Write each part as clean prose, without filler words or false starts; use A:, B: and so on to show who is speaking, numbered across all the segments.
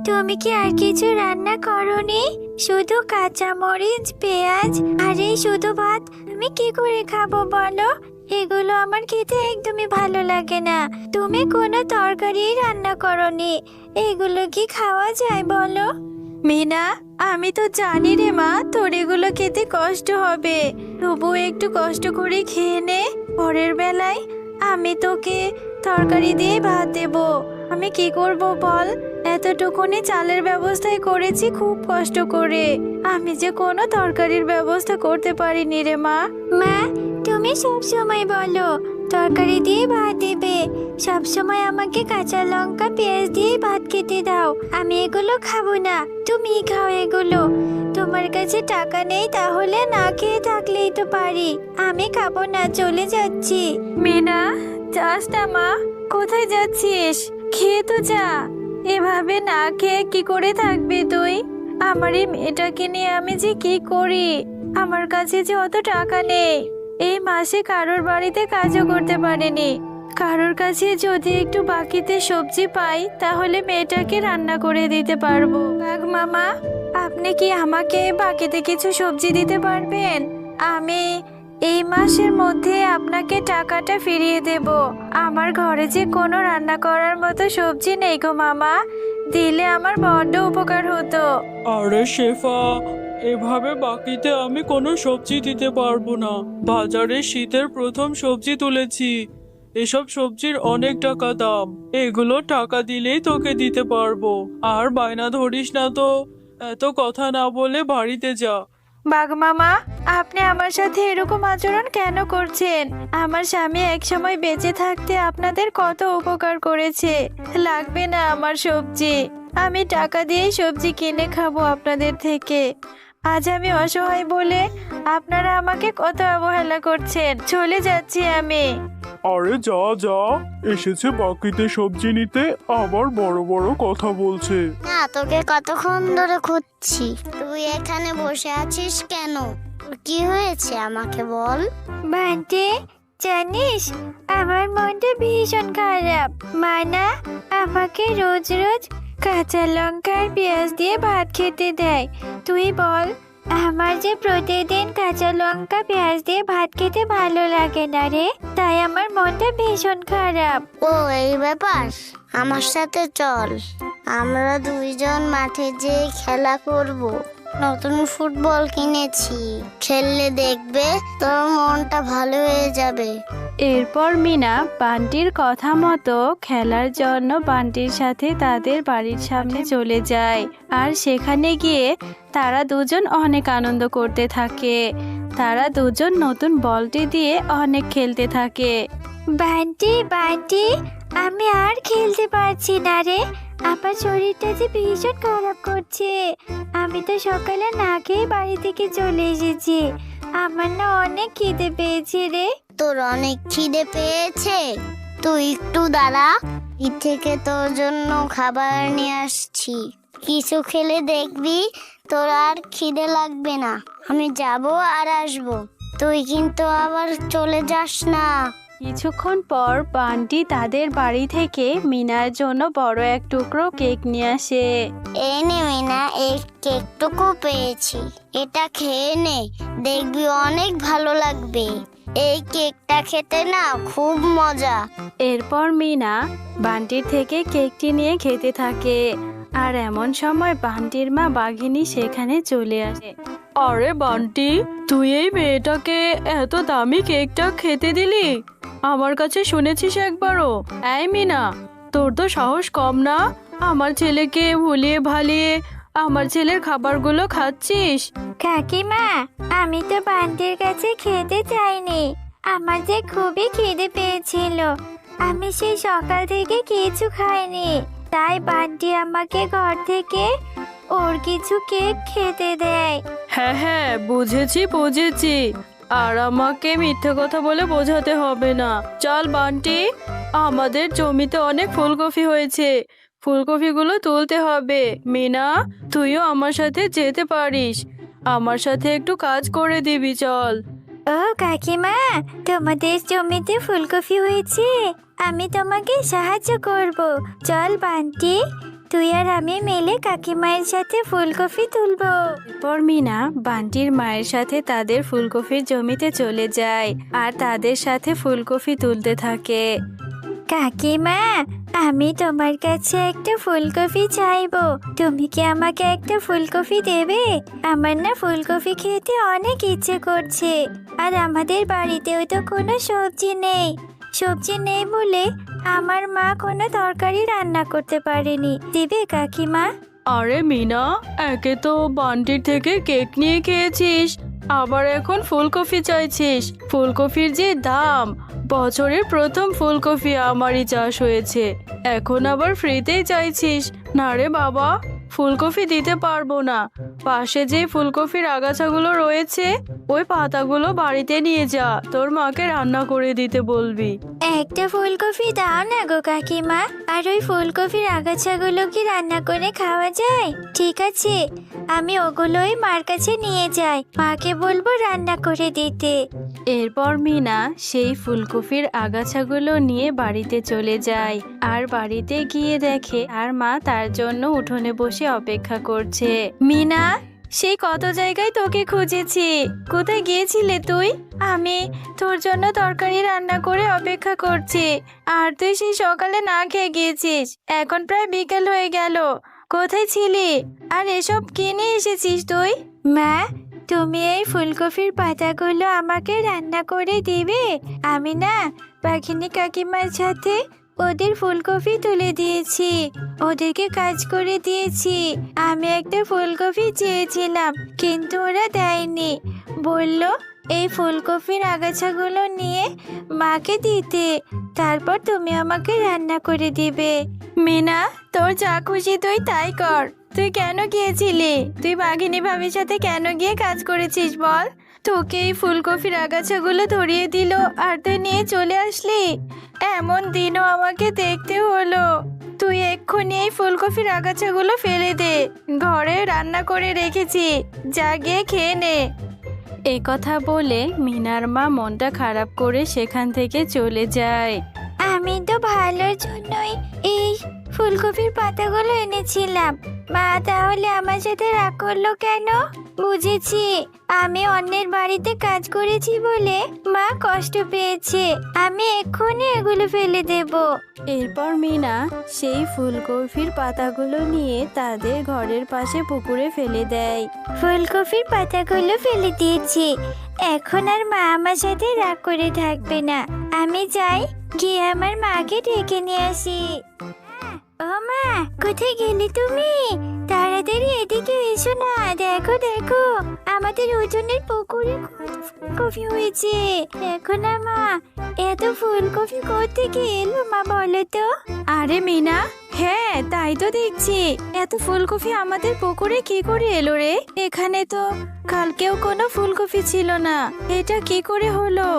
A: তুমি কি আর কিছু রান্না করোনি? শুধু কাঁচা মরিচ, পেঁয়াজ আর এই শুধু ভাত আমি কি করে খাবো বলো? এগুলো আমার খেতে একদমই ভালো লাগে না। তুমি কোনো তরকারি রান্না করোনি, এগুলো কি খাওয়া যায় বলো? মিনা, আমি তো জানি রে মা তোর এগুলো খেতে কষ্ট হবে, তবু একটু কষ্ট করে খেয়ে নে। পরের বেলায় আমি তোকে তরকারি দিয়ে ভাত দেবো। আমি কি করব বল? এতটুকুনি চালের ব্যবস্থাই করেছি খুব কষ্ট করে। আমি যে কোনো তরকারির ব্যবস্থা করতে পারিনি রে মা। মা, তুমি সব সময় বলো তরকারি দিয়ে ভাত দেবে, সব সময় আমাকে কাঁচা লঙ্কা পেঁয়াজ দিয়ে ভাত খেতে দাও। আমি এগুলো খাবো না, তুমি খাও এগুলো। তোমার কাছে টাকা নেই, তাহলে না খেয়ে থাকলেই তো পারি। আমি খাবো না, চলে যাচ্ছি। মিনা, যাস না মা, কোথায় যাচ্ছিস? খেয়ে তো যা। এভাবে না খেয়ে কি করে থাকবি তুই? আমার এই মেয়েটাকে নিয়ে আমি যে কি করি? আমার কাছে যে অত টাকা নেই, এই মাসে কারোর বাড়িতে কাজও করতে পারিনি। কারোর কাছে যদি একটু বাকিতে সবজি পাই তাহলে মেয়েটাকে রান্না করে দিতে পারবো। বাঘ মামা, আপনি কি আমাকে বাকিতে কিছু সবজি দিতে পারবেন? আমি এই মাসের মধ্যে আপনাকে টাকাটা ফিরিয়ে দেব। আমার ঘরে যে কোনো রান্না করার মতো সবজি নেই গো মামা, দিলে আমার বড্ড উপকার হতো।
B: আরে শেফা, এভাবে বাকিতে আমি কোনো সবজি দিতে পারবো না। বাজারে শীতের প্রথম সবজি তুলেছি, এসব সবজির অনেক টাকা দাম। এগুলো টাকা দিলেই তোকে দিতে পারবো। আর বায়না ধরিস না তো, এত কথা না বলে বাড়িতে যা।
A: বাঘ মামা, আপনি আমার সাথে এরকম আচরণ কেন করছেন? আমার স্বামী একসময় বেঁচে থাকতে আপনাদের কত উপকার করেছে। লাগবে না আমার সবজি, আমি টাকা দিয়ে সবজি কিনে খাবো আপনাদের থেকে। আজ আমি অসহায় বলে আপনারা আমাকে কত অবহেলা করছেন। চলে যাচ্ছি আমি।
B: আরে যা যা, এসেছে বাকিতে সবজি নিতে, আবার বড় বড় কথা বলছে।
C: না, তোকে কতক্ষণ ধরে খুঁজছি, তুই এখানে বসে আছিস কেন? তোর কি হয়েছে আমাকে বল।
A: বান্টি, জানিস আমার মনটা ভীষণ খারাপ। মা না আমাকে রোজ রোজ কাঁচা লঙ্কা আর পেঁয়াজ দিয়ে ভাত খেতে দেয়। তুই বল, আমার যে প্রতিদিন কাঁচা লঙ্কা পেঁয়াজ দিয়ে ভাত খেতে ভালো লাগে না রে, তাই আমার মনটা ভীষণ খারাপ।
C: ও এই ব্যাপার, আমার সাথে চল, আমরা দুইজন মাঠে যেয়ে খেলা করব। নতুন ফুটবল কিনেছি, খেললে দেখবে তোর মনটা ভালো হয়ে যাবে।
A: এরপর মিনা বান্টির কথা মতো খেলার জন্য বান্টির সাথে তাদের বাড়ির সামনে চলে যায়। আর সেখানে গিয়ে তারা দুজন অনেক আনন্দ করতে থাকে। তারা দুজন নতুন বলটি দিয়ে অনেক খেলতে থাকে। বান্টি বান্টি, আমি আর খেলতে পারছি না রে, আমার শরীরটা যে ভীষণ খারাপ করছে। আমি তো সকালে না খেয়ে বাড়ি থেকে চলে এসেছি। আমার না অনেক খিদে পেয়েছে রে।
C: তোর অনেক খিদে পেয়েছে? তুই একটু দাঁড়া, ঈদ থেকে তোর জন্য খাবার নিয়ে আসছি। কিছু খেলে দেখবি তোর আর খিদে লাগবে না। আমি যাব আর আসব, তুই কিন্তু আবার চলে যাস না।
A: কিছুক্ষণ পর বান্টি তাদের বাড়ি থেকে মিনার জন্য বড় এক টুকরো কেক নিয়ে আসে।
C: এই নে মিনা, এই কেকটুকু পেয়েছি, এটা খেয়ে নে, দেখবি অনেক ভালো লাগবে। এই কেকটা খেতে না খুব মজা।
A: এরপর মিনা বান্টির থেকে কেকটি নিয়ে খেতে থাকে। আর এমন সময় বান্টির মা বাঘিনী সেখানে চলে আসে।
B: আরে বান্টি, তুই এই মেয়েটাকে এত দামি কেকটা খেতে দিলি? আমার কাছে শুনেছিস একবারও? এই মিনা, তোর তো সাহস কম না? আমার ছেলেকে ভুলিয়ে ভালিয়ে আমার ছেলের খাবারগুলো খাচ্ছিস।
A: কাকিমা, আমি তো বান্টির কাছে খেতে চাইনি, আমার যে খুবই খিদে পেয়েছিল। আমি সেই সকাল থেকে কিছু খাইনি, তাই বান্টি আমাকে ঘর থেকে ওর কিছু কেক খেতে দেয়।
B: হ্যাঁ হ্যাঁ, বুঝেছি বুঝেছি, আর আমাকে মিথ্যে কথা বলে বোঝাতে হবে না। চল বান্টি, আমাদের জমিতে অনেক ফুলকপি হয়েছে, ফুলকপিগুলো তুলতে হবে। মিনা, তুইও আমার সাথে যেতে পারিস, আমার সাথে একটু কাজ করে দিবি, চল।
A: ও কাকিমা, তোমাদের জমিতে ফুলকপি হয়েছে, আমি তোমাকে সাহায্য করব। চল বান্টি, তুই আর আমি মিলে কাকিমায়ের সাথে ফুলকপি তুলবো।
B: এরপর মিনা বান্টির মায়ের সাথে তাদের ফুলকপির জমিতে চলে যায় আর তাদের সাথে ফুলকপি তুলতে থাকে।
A: কাকিমা, আমি তোমার কাছে একটা ফুলকপি চাইবো, তুমি কি আমাকে একটা ফুলকপি দেবে? আমার না ফুলকপি খেতে অনেক ইচ্ছে করছে, আর আমাদের বাড়িতেও তো কোনো সবজি নেই বলে আমার মা কোনো তরকারি রান্না করতে পারেনি। দিবে কাকিমা?
B: আরে মিনা, একে তো বান্টির থেকে কেক নিয়ে খেয়েছিস, আবার এখন ফুলকপি চাইছিস। ফুলকপির যে দাম, বছরের প্রথম ফুলকপি আমারই চাষ হয়েছে, এখন আবার ফ্রিতেই চাইছিস? না রে বাবা, ফুলকপি দিতে পারবো না। পাশে যে ফুলকপির আগাছাগুলো রয়েছে ওই পাতাগুলো বাড়িতে নিয়ে যা, তোর মাকে রান্না করে দিতে বলবি।
A: একটা ফুলকপি দাও না গো কাকিমা। আর ওই ফুলকপির আগাছাগুলো কি রান্না করে খাওয়া যায়? ঠিক আছে, আমি ওগুলোই মার কাছে নিয়ে যাই, মাকে বলবো রান্না করে দিতে।
B: এরপর মিনা সেই ফুলকপির আগাছাগুলো নিয়ে বাড়িতে চলে যায় আর বাড়িতে গিয়ে দেখে আর মা তার জন্য উঠোনে বসে অপেক্ষা করছে। মিনা, সেই কত জায়গায় তোকে খুঁজেছি, কোথায় গিয়েছিলে তুই? আমি তোর জন্য তরকারি রান্না করে অপেক্ষা করছি, আর তুই সেই সকালে না খেয়ে গিয়েছিস, এখন প্রায় বিকেল হয়ে গেল। কোথায় ছিলি? আর এসব কিনে এসেছিস তুই?
A: মা, তুমি এই ফুলকপির পাতাগুলো আমাকে রান্না করে দিবে? আমি না পাখিনি কাকিমার সাথে ওদের ফুলকপি তুলে দিয়েছি, ওদেরকে কাজ করে দিয়েছি। আমি একটা ফুলকপি চেয়েছিলাম কিন্তু ওরা দেয়নি, বলল এই ফুলকপির আগাছাগুলো নিয়ে মাকে দিতে, তারপর তুমি আমাকে রান্না করে দিবে।
B: মিনা, তোর যা খুশি তুই তাই কর। তুই কেন গিয়েছিলি? তুই বাঘিনী ভাবির সাথে কেন গিয়ে কাজ করেছিস বল? তোকে এই ফুলকপির আগাছাগুলো ধরিয়ে দিল আর তুই নিয়ে চলে আসলি। এমন দিনও আমাকে দেখতে হলো। তুই এক্ষুনি এই ফুলকপির আগাছাগুলো ফেলে দে, ঘরে রান্না করে রেখেছি, যা গিয়ে খেয়ে নে। এই কথা বলে মিনার মা মনটা খারাপ করে সেখান থেকে চলে যায়।
A: আমি তো ভালোর জন্যই এই ফুলকপির পাতাগুলো এনেছিলাম, মা তাহলে আমার সাথে রাগ করলো কেন? বুঝেছি, আমি অন্যের বাড়িতে কাজ করেছি বলে মা কষ্ট পেয়েছে, আমি এক্ষুনি এগুলো ফেলে দেব।
B: এরপর মিনা সেই ফুলকপির পাতাগুলো নিয়ে তাদের ঘরের পাশে পুকুরে ফেলে দেয়।
A: ফুলকপির পাতাগুলো ফেলে দিয়েছি, এখন আর মা আমার সাথে রাগ করে থাকবে না। আমি যাই, গিয়ে আমার মাকে ডেকে নিয়ে আসি। ও মা, কোথায় গেলি তুমি? তাড়াতাড়ি এদিকে এসো না, দেখো দেখো আমাদের ওজনের পুকুরে কত ফুলকপি হয়েছে। দেখো না মা, এত ফুলকপি কোত্থেকে এলো মা, বলো তো?
B: আরে মিনা, হ্যাঁ তাই তো দেখছি, এত ফুলকপি আমাদের পুকুরে কি করে এলো রে? এখানে তো কালকেও কোনো ফুলকপি ছিল না, এটা কি করে হলো?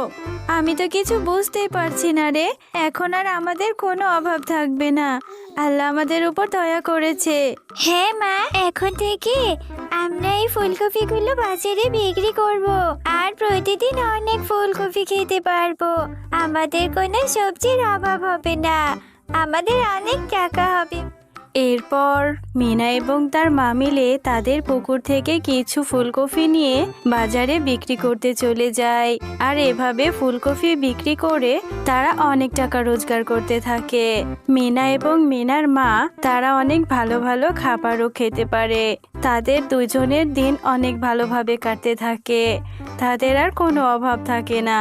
B: আমি তো কিছু বুঝতেই পারছি না রে। এখন আর আমাদের কোনো অভাব থাকবে না, আল্লাহ আমাদের উপর দয়া করেছে।
A: হ্যাঁ মা, এখন থেকে আমরা এই ফুলকপিগুলো বাজারে বিক্রি করব, আর প্রতিদিন অনেক ফুলকপি খেতে পারবো। আমাদের কোনো সবজির অভাব হবে না, আমাদের অনেক টাকা হবে।
B: এরপর মিনা এবং তার মা মিলে তাদের পুকুর থেকে কিছু ফুলকপি নিয়ে বাজারে বিক্রি করতে চলে যায়, আর এভাবে ফুলকপি বিক্রি করে তারা অনেক টাকা রোজগার করতে থাকে। মিনা এবং মিনার মা তারা অনেক ভালো ভালো খাবারও খেতে পারে। তাদের দুজনের দিন অনেক ভালোভাবে কাটতে থাকে, তাদের আর কোনো অভাব থাকে না।